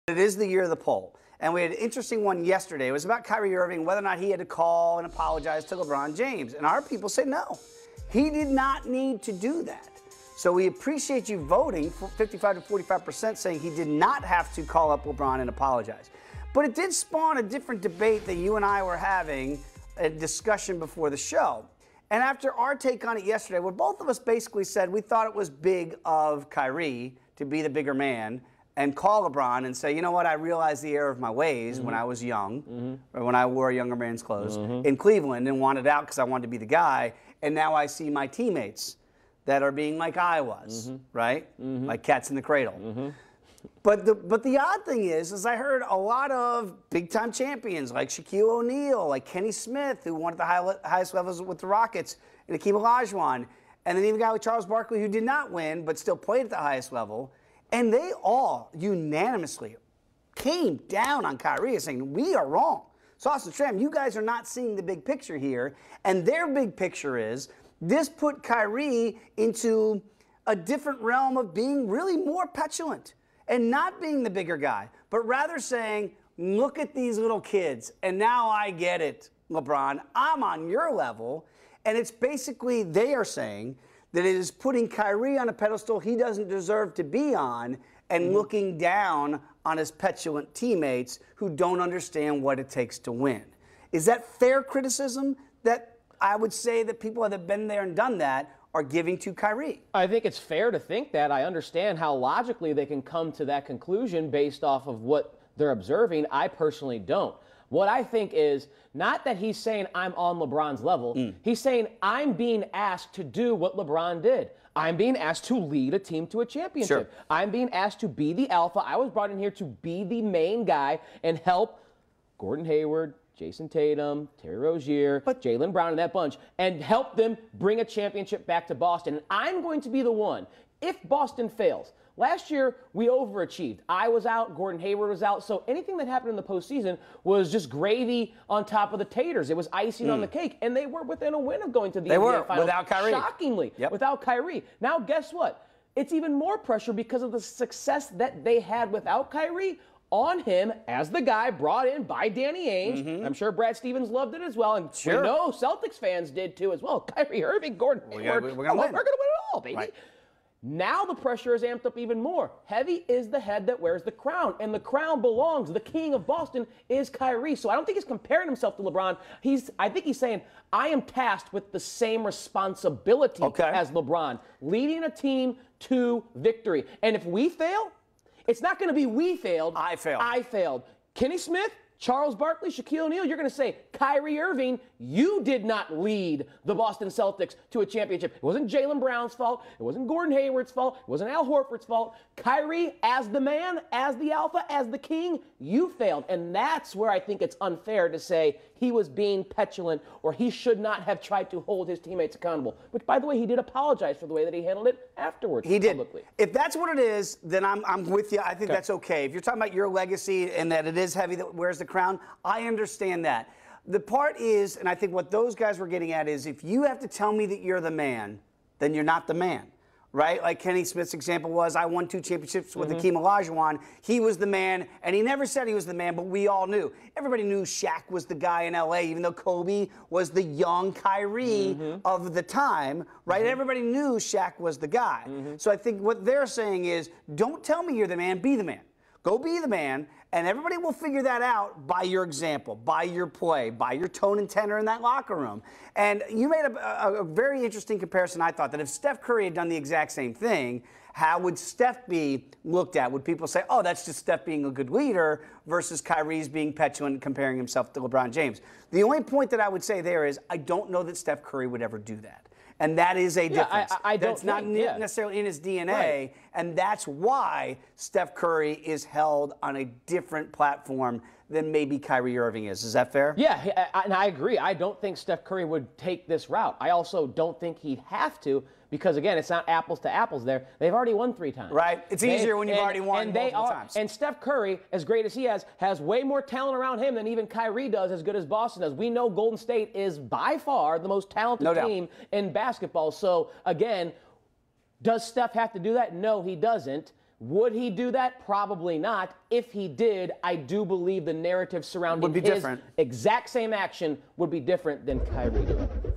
It is the year of the poll. And we had an interesting one yesterday. It was about Kyrie Irving, whether or not he had to call and apologize to LeBron James. And our people said no. He did not need to do that. So we appreciate you voting for 55 to 45% saying he did not have to call up LeBron and apologize. But it did spawn a different debate that you and I were having, a discussion before the show. And after our take on it yesterday, where both of us basically said we thought it was big of Kyrie to be the bigger man and call LeBron and say, you know what, I realized the error of my ways when I was young, or when I wore a younger man's clothes in Cleveland and wanted out because I wanted to be the guy, and now I see my teammates that are being like I was, right? Like cats in the cradle. But the odd thing is I heard a lot of big-time champions like Shaquille O'Neal, like Kenny Smith, who won at the highest levels with the Rockets, and Hakeem Olajuwon, and then even a guy like Charles Barkley who did not win but still played at the highest level. And they all unanimously came down on Kyrie saying, we are wrong. So, Austin, Shram, you guys are not seeing the big picture here. And their big picture is this put Kyrie into a different realm of being really more petulant and not being the bigger guy, but rather saying, look at these little kids. And now I get it, LeBron. I'm on your level. And it's basically they are saying that it is putting Kyrie on a pedestal he doesn't deserve to be on and looking down on his petulant teammates who don't understand what it takes to win. Is that fair criticism that I would say that people that have been there and done that are giving to Kyrie? I think it's fair to think that. I understand how logically they can come to that conclusion based off of what they're observing. I personally don't. What I think is not that he's saying I'm on LeBron's level. He's saying I'm being asked to do what LeBron did. I'm being asked to lead a team to a championship. Sure. I'm being asked to be the alpha. I was brought in here to be the main guy and help Gordon Hayward, Jason Tatum, Terry Rozier, Jaylen Brown, and that bunch, and help them bring a championship back to Boston. And I'm going to be the one, if Boston fails. Last year, we overachieved. I was out, Gordon Hayward was out, so anything that happened in the postseason was just gravy on top of the taters. It was icing on the cake, and they were within a win of going to the NBA Finals. Without Kyrie. Shockingly, without Kyrie. Now, guess what? It's even more pressure because of the success that they had without Kyrie on him as the guy brought in by Danny Ainge. I'm sure Brad Stevens loved it as well, and we know Celtics fans did too as well. Kyrie Irving, Gordon Hayward, we're going to win. We're going to win it all, baby. Right. Now the pressure is amped up even more. Heavy is the head that wears the crown, and the crown belongs. The king of Boston is Kyrie. So I don't think he's comparing himself to LeBron. I think he's saying, I am tasked with the same responsibility as LeBron, leading a team to victory. And if we fail, it's not going to be we failed. I failed. I failed. Kenny Smith, Charles Barkley, Shaquille O'Neal, you're going to say, Kyrie Irving, you did not lead the Boston Celtics to a championship. It wasn't Jaylen Brown's fault. It wasn't Gordon Hayward's fault. It wasn't Al Horford's fault. Kyrie, as the man, as the alpha, as the king, you failed. And that's where I think it's unfair to say he was being petulant or he should not have tried to hold his teammates accountable. Which, by the way, he did apologize for the way that he handled it afterwards. He did. Publicly. If that's what it is, then I'm with you. I think that's okay. If you're talking about your legacy and that it is heavy that wears the crown, I understand that. The part is, and I think what those guys were getting at is, if you have to tell me that you're the man, then you're not the man, right? Like Kenny Smith's example was, I won 2 championships with Hakeem Olajuwon. He was the man, and he never said he was the man, but we all knew. Everybody knew Shaq was the guy in L.A., even though Kobe was the young Kyrie of the time, right? Everybody knew Shaq was the guy. So I think what they're saying is, don't tell me you're the man, be the man. Go be the man, and everybody will figure that out by your example, by your play, by your tone and tenor in that locker room. And you made a very interesting comparison, I thought, that if Steph Curry had done the exact same thing, how would Steph be looked at? Would people say, oh, that's just Steph being a good leader versus Kyrie's being petulant and comparing himself to LeBron James? The only point that I would say there is I don't know that Steph Curry would ever do that. And that is a difference. That's not necessarily in his DNA, and that's why Steph Curry is held on a different platform than maybe Kyrie Irving is. Is that fair? Yeah, and I agree. I don't think Steph Curry would take this route. I also don't think he'd have to because, again, it's not apples to apples there. They've already won 3 times. Right. It's easier when you've already won multiple times. And Steph Curry, as great as he has way more talent around him than even Kyrie does, as good as Boston does. We know Golden State is by far the most talented team in basketball. So, again, does Steph have to do that? No, he doesn't. Would he do that? Probably not. If he did, I do believe the narrative surrounding Would be his different. exact same action would be different than Kyrie doing it.